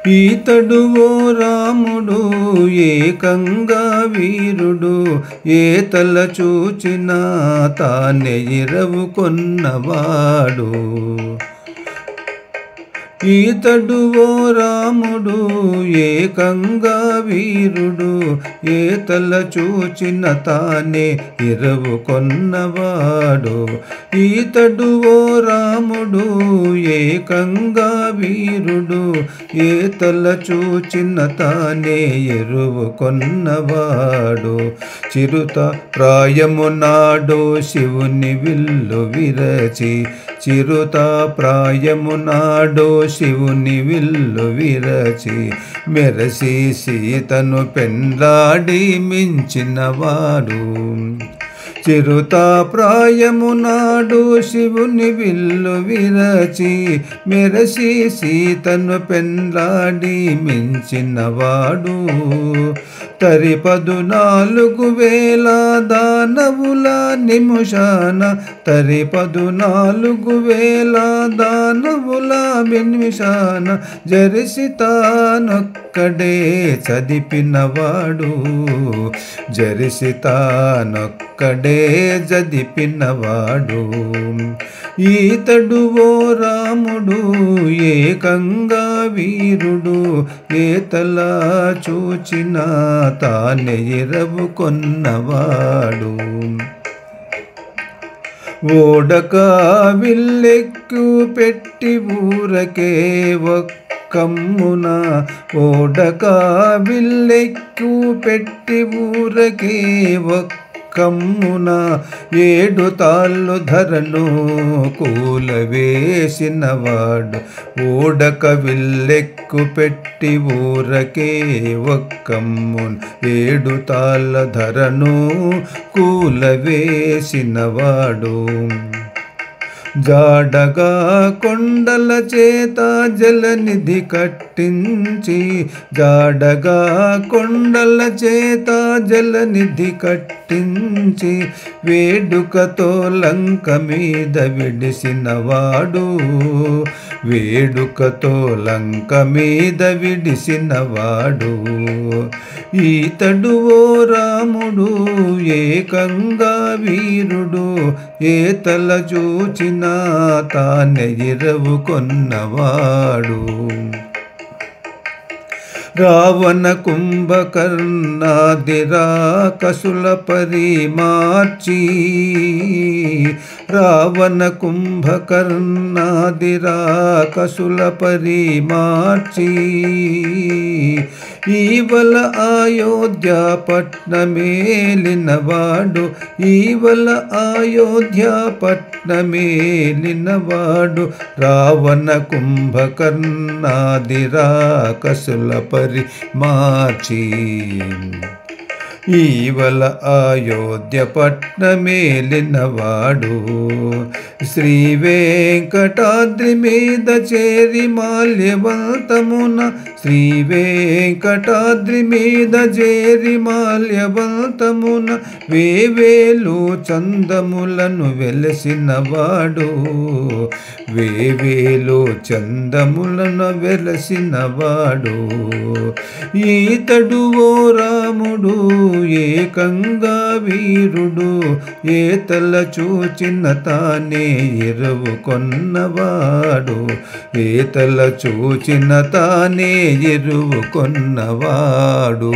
ఈతడు ఓ రాముడు ఏకంగా వీరుడు, ఏతల చూచిన తానే ఇరవు కొన్నవాడు. ఈతడు ఓ రాముడు ఏకంగా వీరుడు, ఏతల చూచిన తానే ఇరవు కొన్నవాడు. ఈతడు ఓ రాముడు ఏకంగా వీరుడు, ఏతల చూచిన తానే ఎరువు కొన్నవాడు. చిరుత ప్రాయము నాడు శివుని విల్లు విరచి, చిరుత ప్రాయము నాడు శివుని విల్లు విరచి, మెరసి సీతను పెండ్లాడి మించినవాడు. చిరుత ప్రాయము నాడు శివుని విల్లు విరచి, మెరసి సీతను పెండ్లాడి మించినవాడు. 14,000 దానవుల నిమిషాన, 14,000 దానవుల నిమిషాన, జరిసి తానొక్కడే చదిపినవాడు. జరిసి తానొక్కడే చదిపినవాడు. ఈతడు ఓ రాముడు ఏకంగా వీరుడు, ఏతల చూచిన తానే ఇరవు కొన్నవాడు. ఓడక విల్లెక్కు పెట్టి ఊరకే ఒక్కమ్మున, ఓడక విల్లెక్కు పెట్టి ఊరకే ఒక్కమ్మున, 7 తాళ్ళు ధరను కూలవేసినవాడు. ఓడక విల్లెక్కు పెట్టి ఊరకే ఒక్కమ్మున, 7 తాళ్ళ ధరను కూలవేసినవాడు. జాడగా కొండల చేత జలనిధి కట్టించి, జాడగా కొండల చేత జలనిధి కట్టించి, వేడుకతో లంక మీద విడిసినవాడు. వేడుకతో లంక మీద విడిసినవాడు. ఈతడు ఓ రాముడు ఏకంగా వీరుడు, ఏతల చూచిన తానే ఇరవు కొన్నవాడు. రావణ కుంభకర్ణాది రాకసుల పరిమార్చి, రావణ కుంభకర్ణాది రాకసుల పరిమార్చి, ఈవల అయోధ్య పట్నమేలినవాడు. ఈవల అయోధ్య పట్నమేలినవాడు. రావణ కుంభకర్ణాది రాకసుల పరిమార్చి, ఈవల అయోధ్య పట్నమేలినవాడు. శ్రీ వెంకటాద్రి మీద చేరి మాల్యవంతమున, శ్రీ వెంకటాద్రి మీద చేరి మాల్యవంతమున, వేవేలు చందములను వెలసినవాడు. వేవేలు చందములను వెలసినవాడు. ఈతడు ఓ రాముడు ఏకంగా వీరుడు, ఏతల చూచిన తానే ఇరవు కొన్నవాడు. ఏతల చూచిన తానే ఇరువు కొన్నవాడు.